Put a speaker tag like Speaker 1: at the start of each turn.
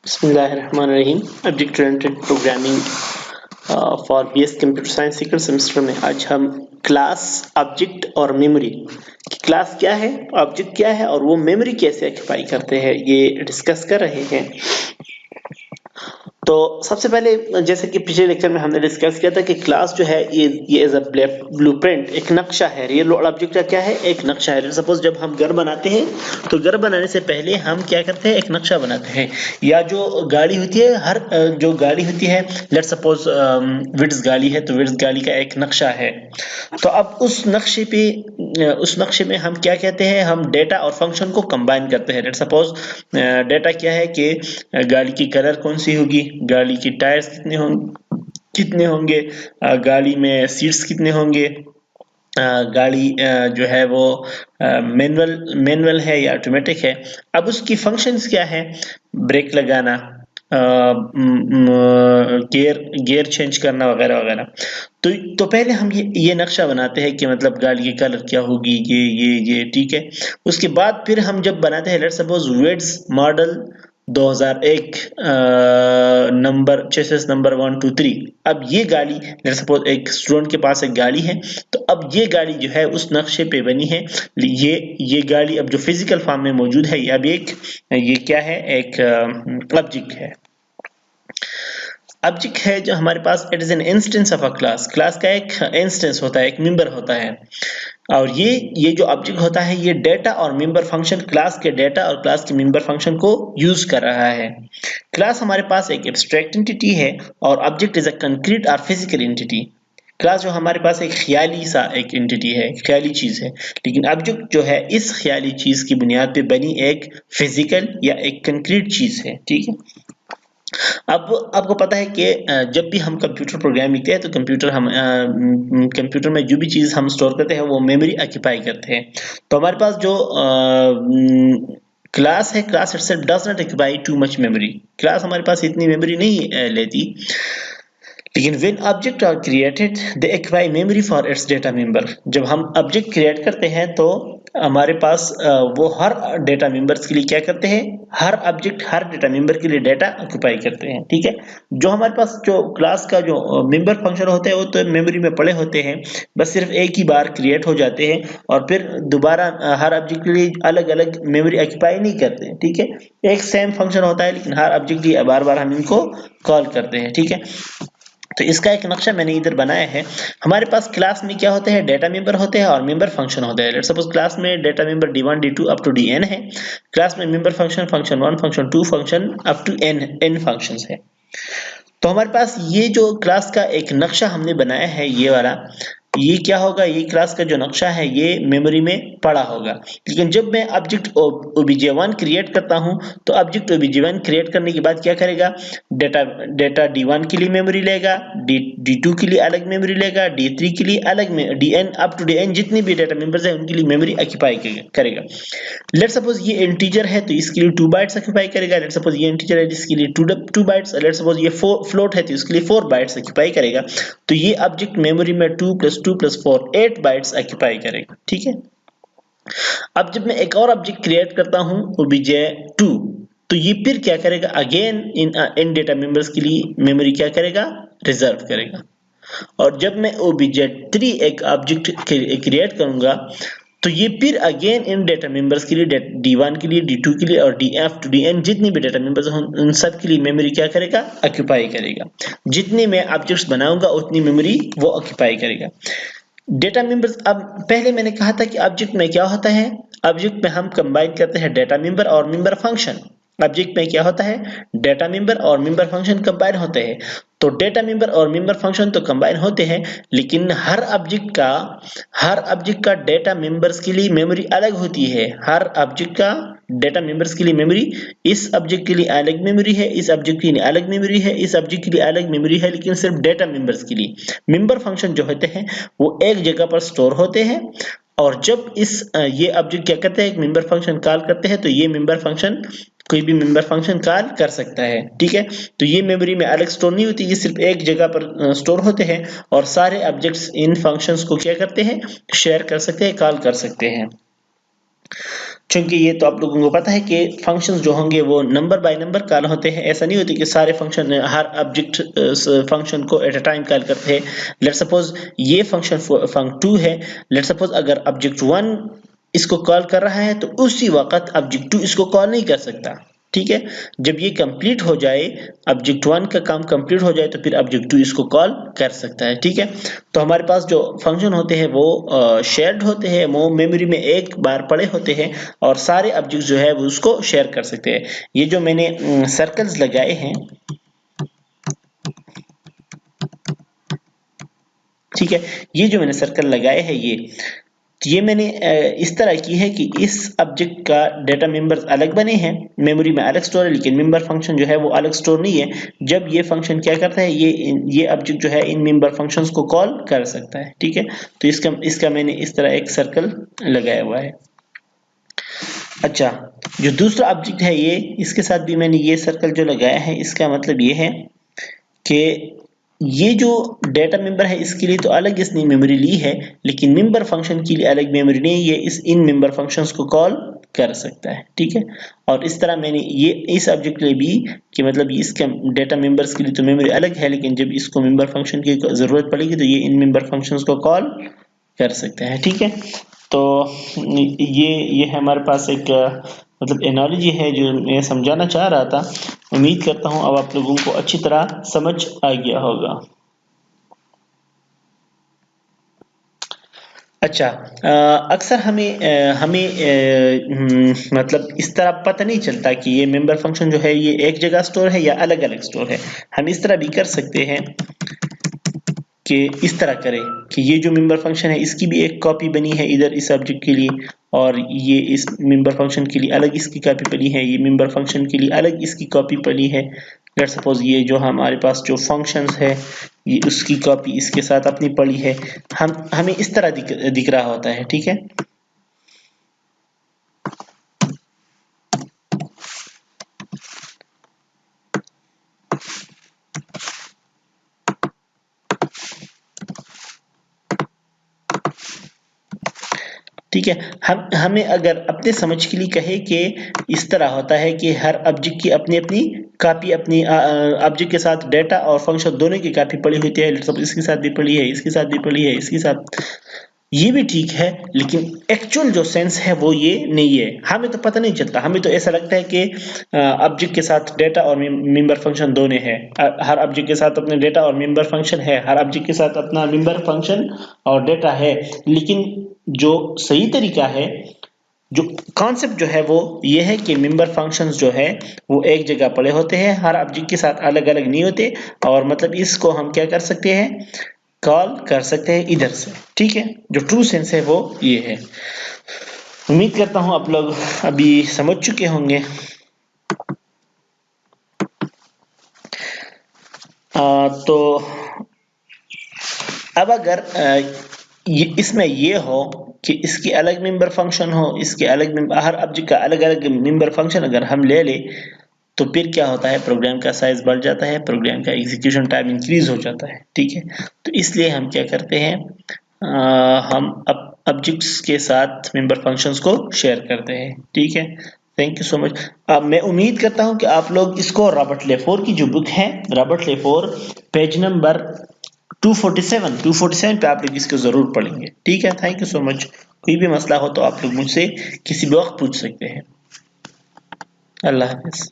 Speaker 1: बिस्मिल्लाहिर्रहमानिर्रहीम। Object oriented programming for BS computer science second semester में आज हम क्लास, ऑब्जेक्ट और मेमोरी कि क्लास क्या है, ऑब्जेक्ट क्या है और वो मेमोरी कैसे ऑक्यूपाई करते हैं ये डिस्कस कर रहे हैं। तो सबसे पहले जैसे कि पिछले लेक्चर में हमने डिस्कस किया था कि क्लास जो है ये एज अ ब्लूप्रिंट, एक नक्शा है। रियल ऑब्जेक्ट का क्या है? एक नक्शा है। सपोज जब हम घर बनाते हैं तो घर बनाने से पहले हम क्या करते हैं? एक नक्शा बनाते हैं। या जो गाड़ी होती है, हर जो गाड़ी होती है, लेट्स सपोज विड्स गाड़ी है तो विड्स गाड़ी का एक नक्शा है। तो अब उस नक्शे में हम क्या कहते हैं? हम डेटा और फंक्शन को कंबाइन करते हैं। लेट्स सपोज डेटा क्या है कि गाड़ी की कलर कौन सी होगी, गाड़ी की टायर्स कितने होंगे, गाड़ी में सीट्स कितने होंगे, गाड़ी जो है वो मैनुअल है या ऑटोमेटिक है। अब उसकी फंक्शंस क्या है? ब्रेक लगाना, गियर चेंज करना वगैरह वगैरह। तो पहले हम ये नक्शा बनाते हैं कि मतलब गाड़ी की कलर क्या होगी, ये ठीक है। उसके बाद फिर हम जब बनाते हैं, लेट्स सपोज विड्स मॉडल 2001 नंबर चेसिस नंबर 1 2 3। अब ये गाड़ी, लेट्स सपोज एक स्टूडेंट के पास एक गाड़ी है, तो अब ये गाड़ी जो है उस नक्शे पे बनी है। ये गाड़ी अब जो फिजिकल फॉर्म में मौजूद है, अब ये क्या है? एक ऑब्जेक्ट है। ऑब्जेक्ट है जो हमारे पास, it is an instance of a class. Class का एक इंस्टेंस होता है, एक मेंबर होता है। और ये जो ऑब्जेक्ट होता है, ये डेटा और मेंबर फंक्शन, क्लास के डेटा और क्लास के मेंबर फंक्शन को यूज कर रहा है। क्लास हमारे पास एक एब्स्ट्रैक्ट एंटिटी है और ऑब्जेक्ट इज अ कंक्रीट और फिजिकल एंटिटी। क्लास जो हमारे पास एक ख्याली सा एक एंटिटी है, ख्याली चीज है, लेकिन ऑब्जेक्ट जो है इस ख्याली चीज की बुनियाद पे बनी एक फिजिकल या एक कंक्रीट चीज है। ठीक है। अब आपको पता है कि जब भी हम कंप्यूटर प्रोग्राम लिखते हैं तो कंप्यूटर में जो भी चीज हम स्टोर करते हैं वो मेमोरी ऑक्यूपाई करते हैं। तो हमारे पास जो क्लास है, class itself does not occupy too much memory. Class हमारे पास इतनी मेमोरी नहीं लेती। लेकिन when object are created they acquire memory for its data member। जब हम ऑब्जेक्ट क्रिएट करते हैं तो हमारे पास वो हर डेटा मेंबर्स के लिए क्या करते हैं? हर ऑब्जेक्ट हर डेटा मेंबर के लिए डेटा ऑक्यूपाई करते हैं। ठीक है। जो हमारे पास जो क्लास का जो मेंबर फंक्शन होते हैं वो तो मेमोरी में पड़े होते हैं, बस सिर्फ एक ही बार क्रिएट हो जाते हैं और फिर दोबारा हर ऑब्जेक्ट के लिए अलग अलग मेमोरी ऑक्यूपाई नहीं करते हैं। ठीक है। एक सेम फंक्शन होता है लेकिन हर ऑब्जेक्ट के लिए बार बार हम इनको कॉल करते हैं। ठीक है। तो इसका एक नक्शा मैंने इधर बनाया है। हमारे पास क्लास में क्या होते हैं? डेटा मेंबर होते हैं और मेंबर फंक्शन होते हैं। लेट्स सपोज क्लास में data member d1 d2 up to dn है। क्लास में member function function 1 function 2 function up to n functions है। तो हमारे पास ये जो क्लास का एक नक्शा हमने बनाया है, ये वाला, ये क्या होगा? ये क्लास का जो नक्शा है ये मेमोरी में पड़ा होगा। लेकिन जब मैं ऑब्जेक्ट obj1 क्रिएट करता हूं तो ऑब्जेक्ट obj1 क्रिएट करने के बाद क्या करेगा? डेटा d1 के लिए मेमोरी लेगा, d2 के लिए अलग मेमोरी लेगा, d3 के लिए अलग में, dn अप टू dn जितने भी डेटा मेंबर्स हैं उनके लिए मेमोरी ऑक्यूपाई करेगा। लेट सपोज ये इंटीजर है तो इसके लिए 2 बाइट्स ऑक्यूपाई करेगा। लेट सपोज ये इंटीजर है जिसके लिए 2 बाइट्स। लेट सपोज ये फ्लोट है तो इसके लिए 4 बाइट्स ऑक्यूपाई करेगा। तो ये ऑब्जेक्ट मेमोरी में 2 + 2 + 4 8 बाइट्स ऑक्यूपाई करेगा। ठीक है। अब जब मैं एक और ऑब्जेक्ट क्रिएट करता हूं obj2, तो ये फिर क्या करेगा? अगेन इन डेटा मेंबर्स के लिए मेमोरी क्या करेगा? रिजर्व करेगा। और जब मैं obj3 एक ऑब्जेक्ट क्रिएट करूंगा तो ये फिर अगेन इन डेटा मेंबर्स के लिए d1 के लिए, d2 के लिए और df to dn जितने भी डेटा मेंबर्स हैं उन सब के लिए मेमोरी क्या करेगा? ऑक्यूपाई करेगा। जितनी मैं ऑब्जेक्ट्स बनाऊंगा उतनी मेमोरी वो ऑक्यूपाई करेगा। डेटा मेंबर्स, अब पहले मैंने कहा था कि ऑब्जेक्ट में क्या होता है? ऑब्जेक्ट में हम कंबाइन करते हैं डेटा मेंबर और मेंबर फंक्शन। ऑब्जेक्ट में क्या होता है? डेटा मेंबर और मेंबर फंक्शन कंबाइन होते हैं। तो डेटा मेंबर और मेंबर फंक्शन तो कंबाइन होते हैं, लेकिन हर ऑब्जेक्ट का डेटा मेंबर्स के लिए मेमोरी अलग होती है। हर ऑब्जेक्ट का डेटा मेंबर्स के लिए मेमोरी, इस ऑब्जेक्ट के लिए अलग मेमोरी है, इस ऑब्जेक्ट के लिए अलग मेमोरी है, इस ऑब्जेक्ट के लिए अलग मेमोरी है, लेकिन सिर्फ डेटा मेंबर्स के लिए। मेंबर फंक्शन जो होते हैं वो एक जगह पर स्टोर होते हैं और जब ये ऑब्जेक्ट क्या करते हैं? एक मेंबर फंक्शन कॉल करते हैं तो ये मेंबर फंक्शन कोई भी मेंबर फंक्शन कॉल कर सकता है। ठीक है। तो ये मेमोरी में अलग स्टोर नहीं होती, ये सिर्फ एक जगह पर स्टोर होते हैं और सारे ऑब्जेक्ट्स इन फंक्शंस को क्या करते हैं? शेयर कर सकते हैं, कॉल कर सकते हैं। चूंकि ये तो आप लोगों को पता है कि फंक्शंस जो होंगे वो नंबर बाय नंबर कॉल होते हैं। ऐसा नहीं होता कि सारे फंक्शन हर ऑब्जेक्ट फंक्शन को एट अ टाइम कॉल करते हैं। लेट्स सपोज ये फंक्शन फंक्शन 2 है। लेट्स सपोज अगर ऑब्जेक्ट 1 इसको कॉल कर रहा है तो उसी वक्त ऑब्जेक्ट 2 इसको कॉल नहीं कर सकता। ठीक है, जब ये कंप्लीट हो जाए, ऑब्जेक्ट 1 का काम कंप्लीट हो जाए तो फिर ऑब्जेक्ट 2 इसको कॉल कर सकता है। ठीक है, तो हमारे पास जो फंक्शन होते हैं वो शेयर्ड होते हैं, वो मेमोरी में एक बार पड़े होते हैं और सारे ऑब्जेक्ट जो है वो उसको शेयर कर सकते हैं। ये जो मैंने सर्कल्स लगाए हैं, ठीक है, ये जो मैंने सर्कल लगाए हैं ये मैंने इस तरह की है कि इस ऑब्जेक्ट का डेटा मेंबर्स अलग बने हैं, मेमोरी में अलग स्टोर है, लेकिन मेंबर फंक्शन जो है वो अलग स्टोर नहीं है। जब ये फंक्शन क्या करता है, ये ऑब्जेक्ट जो है इन मेंबर फंक्शंस को कॉल कर सकता है। ठीक है, तो इसका मैंने इस तरह एक सर्कल लगाया हुआ है। अच्छा, जो दूसरा ऑब्जेक्ट है ये, इसके साथ भी मैंने ये सर्कल जो लगाया है, इसका मतलब ये है कि ये जो डेटा मेंबर है इसके लिए तो अलग इसने मेमोरी ली है, लेकिन मेंबर फंक्शन के लिए अलग मेमोरी नहीं, ये इन मेंबर फंक्शंस को कॉल कर सकता है। ठीक है, और इस तरह मैंने ये इस ऑब्जेक्ट के लिए भी कि मतलब इसके डेटा मेंबर्स के लिए तो मेमोरी अलग है, लेकिन जब इसको मेंबर फंक्शन की जरूरत पड़ेगी तो ये इन मेंबर फंक्शंस को कॉल कर सकते हैं। ठीक है, तो ये है हमारे पास एक मतलब एनालॉजी है जो मैं समझाना चाह रहा था। उम्मीद करता हूँ अब आप लोगों को अच्छी तरह समझ आ गया होगा। अच्छा, अक्सर मतलब इस तरह पता नहीं चलता कि ये मेंबर फंक्शन जो है ये एक जगह स्टोर है या अलग अलग स्टोर है। हम इस तरह भी कर सकते हैं कि इस तरह करें कि ये जो मेंबर फंक्शन है इसकी भी एक कॉपी बनी है इधर इस ऑब्जेक्ट के लिए, और ये इस मेंबर फंक्शन के लिए अलग इसकी कॉपी पड़ी है, ये मेंबर फंक्शन के लिए अलग इसकी कॉपी पड़ी है। लेट सपोज ये जो हमारे पास जो फंक्शंस है ये उसकी कॉपी इसके साथ अपनी पड़ी है। हमें इस तरह दिख रहा होता है। ठीक है, ठीक है, हमें अगर अपने समझ के लिए कहे कि इस तरह होता है कि हर ऑब्जेक्ट की अपनी अपनी कॉपी, अपनी ऑब्जेक्ट के साथ डेटा और फंक्शन दोनों की कॉपी पड़ी होती है। सब इसके साथ भी पड़ी है, इसके साथ भी पड़ी है, इसके साथ, ये भी ठीक है, लेकिन एक्चुअल जो सेंस है वो ये नहीं है। हमें तो पता नहीं चलता, हमें तो ऐसा लगता है कि ऑब्जेक्ट के साथ डेटा और मेंबर फंक्शन दोनों है। हर ऑब्जेक्ट के साथ अपने डेटा और मेंबर फंक्शन है, हर ऑब्जेक्ट के साथ अपना मेंबर फंक्शन और डेटा है। लेकिन जो सही तरीका है, जो कॉन्सेप्ट जो है वो ये है कि मेंबर फंक्शंस जो है वो एक जगह पड़े होते हैं, हर ऑब्जेक्ट के साथ अलग अलग नहीं होते, और मतलब इसको हम क्या कर सकते हैं, कॉल कर सकते हैं इधर से। ठीक है, जो ट्रू सेंस है वो ये है। उम्मीद करता हूं आप लोग अभी समझ चुके होंगे। तो अब अगर इसमें ये हो कि इसकी अलग मेंबर फंक्शन हो, इसके अलग हर ऑब्जेक्ट का अलग अलग मेंबर फंक्शन अगर हम ले ले, तो फिर क्या होता है, प्रोग्राम का साइज बढ़ जाता है, प्रोग्राम का एग्जीक्यूशन टाइम इंक्रीज हो जाता है। ठीक है, तो इसलिए हम क्या करते हैं, हम ऑब्जेक्ट्स के साथ मेंबर फंक्शंस को शेयर करते हैं। ठीक है, थैंक यू सो मच। अब मैं उम्मीद करता हूं कि आप लोग इसको रॉबर्ट लेफोर की जो बुक है, रॉबर्ट लेफोर, पेज नंबर 247 पे आप लोग इसको जरूर पढ़ेंगे। ठीक है, थैंक यू सो मच। कोई भी मसला हो तो आप लोग मुझसे किसी भी वक्त पूछ सकते हैं। अल्लाह हाफिज।